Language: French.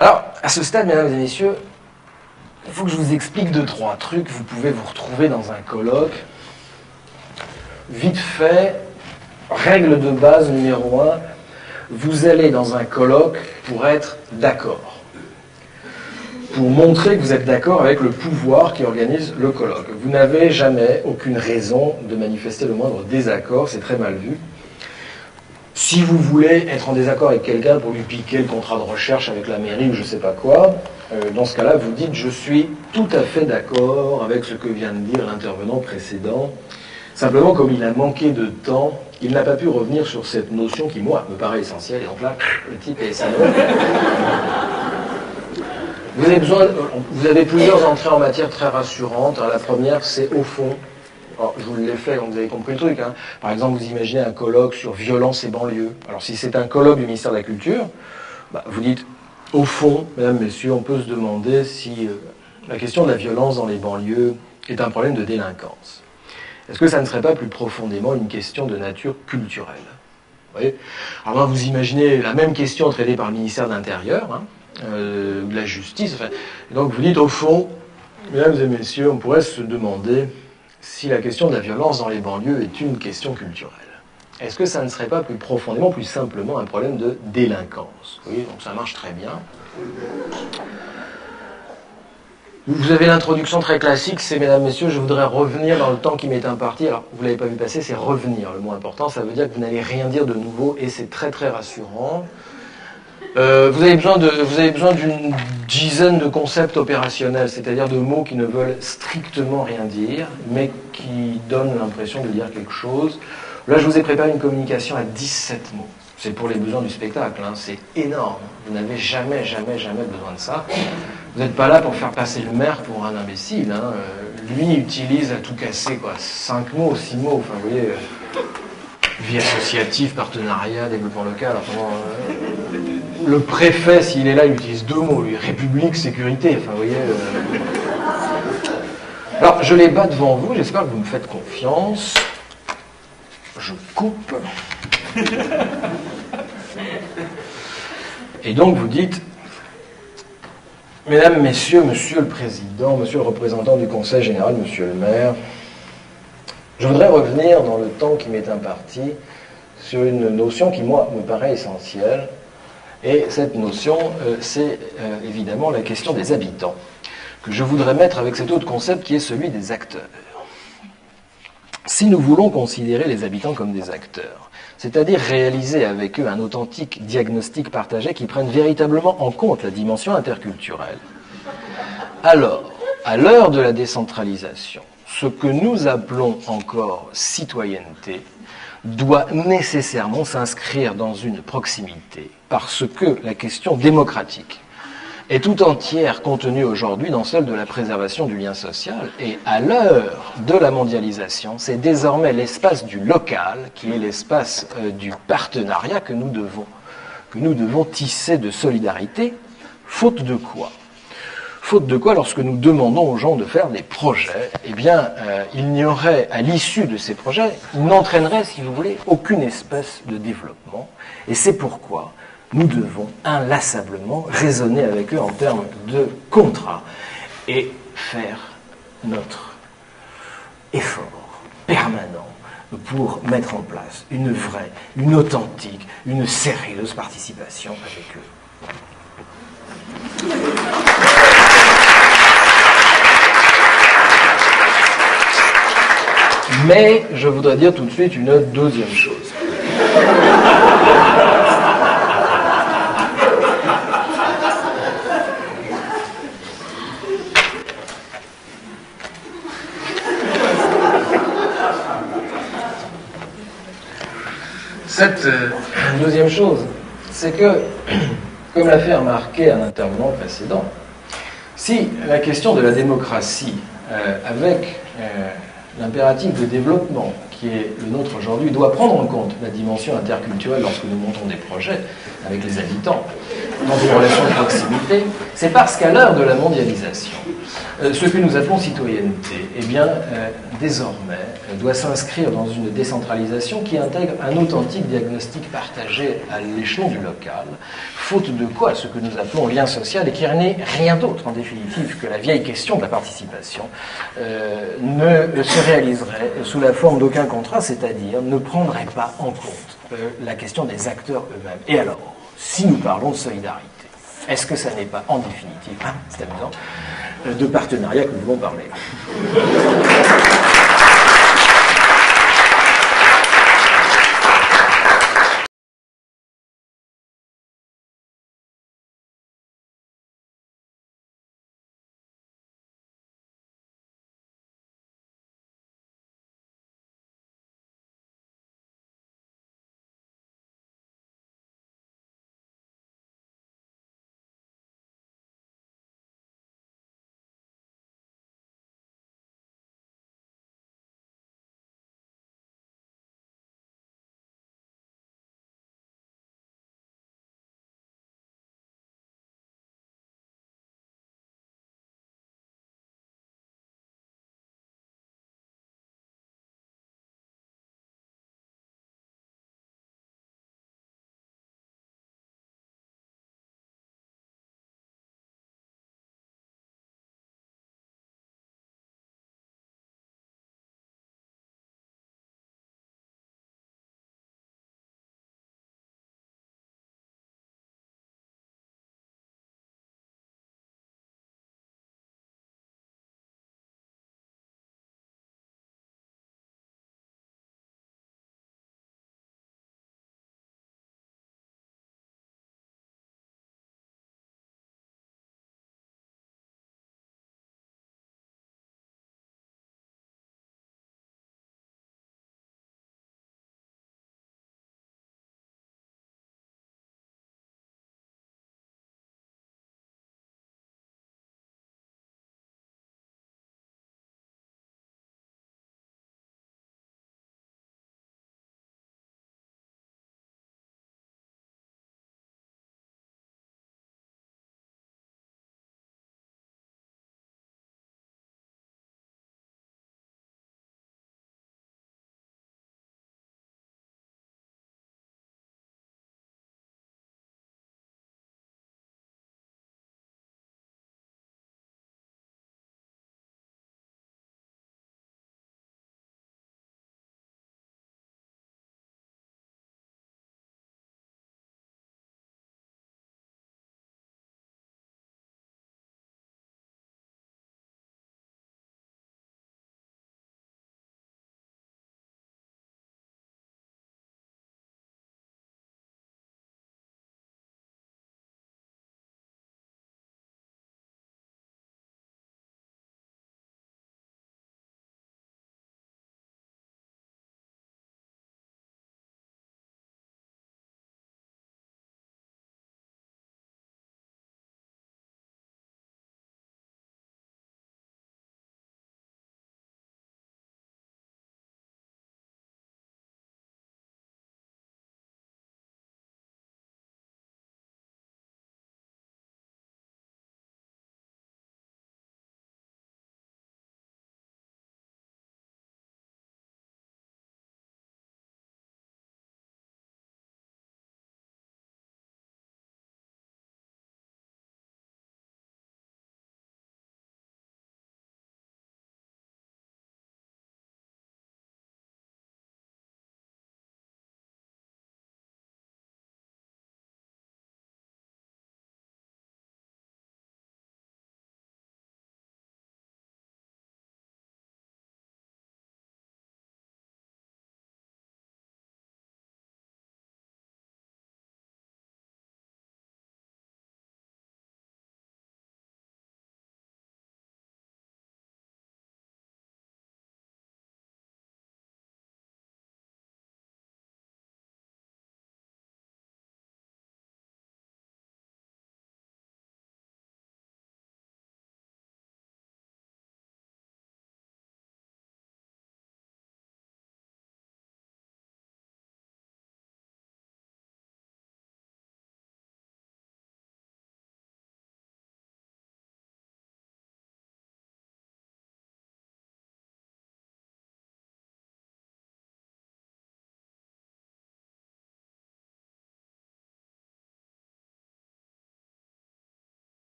Alors, à ce stade, mesdames et messieurs, il faut que je vous explique 2-3 trucs. Vous pouvez vous retrouver dans un colloque. Vite fait, règle de base numéro 1, vous allez dans un colloque pour être d'accord. Pour montrer que vous êtes d'accord avec le pouvoir qui organise le colloque. Vous n'avez jamais aucune raison de manifester le moindre désaccord, c'est très mal vu. Si vous voulez être en désaccord avec quelqu'un pour lui piquer le contrat de recherche avec la mairie ou je ne sais pas quoi, dans ce cas-là, vous dites « je suis tout à fait d'accord avec ce que vient de dire l'intervenant précédent ». Simplement, comme il a manqué de temps, il n'a pas pu revenir sur cette notion qui, moi, me paraît essentielle. Et donc là, le type est salaud. Vous avez plusieurs entrées en matière très rassurantes. La première, c'est au fond. Alors, je vous l'ai fait, donc vous avez compris le truc. Hein. Par exemple, vous imaginez un colloque sur violence et banlieue. Alors, si c'est un colloque du ministère de la Culture, vous dites, au fond, mesdames, messieurs, on peut se demander si la question de la violence dans les banlieues est un problème de délinquance. Est-ce que ça ne serait pas plus profondément une question de nature culturelle? Vous voyez? Alors là, vous imaginez la même question traitée par le ministère de l'Intérieur, hein, de la Justice. Enfin, et donc vous dites, au fond, mesdames et messieurs, on pourrait se demander si la question de la violence dans les banlieues est une question culturelle. Est-ce que ça ne serait pas plus profondément, plus simplement un problème de délinquance? Vous voyez, donc ça marche très bien. Vous avez l'introduction très classique, c'est « Mesdames, Messieurs, je voudrais revenir dans le temps qui m'est imparti ». Alors, vous ne l'avez pas vu passer, c'est « revenir ». Le mot important, ça veut dire que vous n'allez rien dire de nouveau et c'est très très rassurant. Vous avez besoin d'une dizaine de concepts opérationnels, c'est-à-dire de mots qui ne veulent strictement rien dire, mais qui donnent l'impression de dire quelque chose. Là, je vous ai préparé une communication à 17 mots. C'est pour les besoins du spectacle, hein. C'est énorme. Vous n'avez jamais besoin de ça. Vous n'êtes pas là pour faire passer le maire pour un imbécile. Hein. Lui utilise à tout casser, quoi. 5 mots, 6 mots, enfin, vous voyez, vie associative, partenariat, développement local. Enfin, le préfet, s'il est là, il utilise 2 mots, lui, République, sécurité. Enfin, vous voyez. Alors, je les bats devant vous, j'espère que vous me faites confiance. Je coupe. Et donc vous dites, Mesdames, Messieurs, Monsieur le Président, Monsieur le représentant du Conseil général, Monsieur le maire, je voudrais revenir dans le temps qui m'est imparti sur une notion qui, moi, me paraît essentielle. Et cette notion, c'est évidemment la question des habitants, que je voudrais mettre avec cet autre concept qui est celui des acteurs. Si nous voulons considérer les habitants comme des acteurs, c'est-à-dire réaliser avec eux un authentique diagnostic partagé qui prenne véritablement en compte la dimension interculturelle, alors, à l'heure de la décentralisation, ce que nous appelons encore citoyenneté doit nécessairement s'inscrire dans une proximité, parce que la question démocratique est tout entière contenue aujourd'hui dans celle de la préservation du lien social. Et à l'heure de la mondialisation, c'est désormais l'espace du local, qui est l'espace du partenariat que nous devons tisser de solidarité, faute de quoi? Faute de quoi, lorsque nous demandons aux gens de faire des projets, eh bien, il n'y aurait, à l'issue de ces projets, ils n'entraîneraient, si vous voulez, aucune espèce de développement. Et c'est pourquoi nous devons inlassablement raisonner avec eux en termes de contrat et faire notre effort permanent pour mettre en place une vraie, une authentique, une sérieuse participation avec eux. Mais je voudrais dire tout de suite une deuxième chose. Cette deuxième chose, c'est que, comme l'a fait remarquer un intervenant précédent, si la question de la démocratie, avec l'impératif de développement qui est le nôtre aujourd'hui doit prendre en compte la dimension interculturelle lorsque nous montons des projets avec les habitants dans des relations de proximité, c'est parce qu'à l'heure de la mondialisation, ce que nous appelons citoyenneté, eh bien, désormais, doit s'inscrire dans une décentralisation qui intègre un authentique diagnostic partagé à l'échelon du local, faute de quoi ce que nous appelons lien social, et qui n'est rien d'autre en définitive que la vieille question de la participation, ne se réaliserait sous la forme d'aucun contrat, c'est-à-dire ne prendrait pas en compte la question des acteurs eux-mêmes. Et alors, si nous parlons de solidarité, est-ce que ça n'est pas en définitive, c'est amusant, de partenariat que nous voulons parler?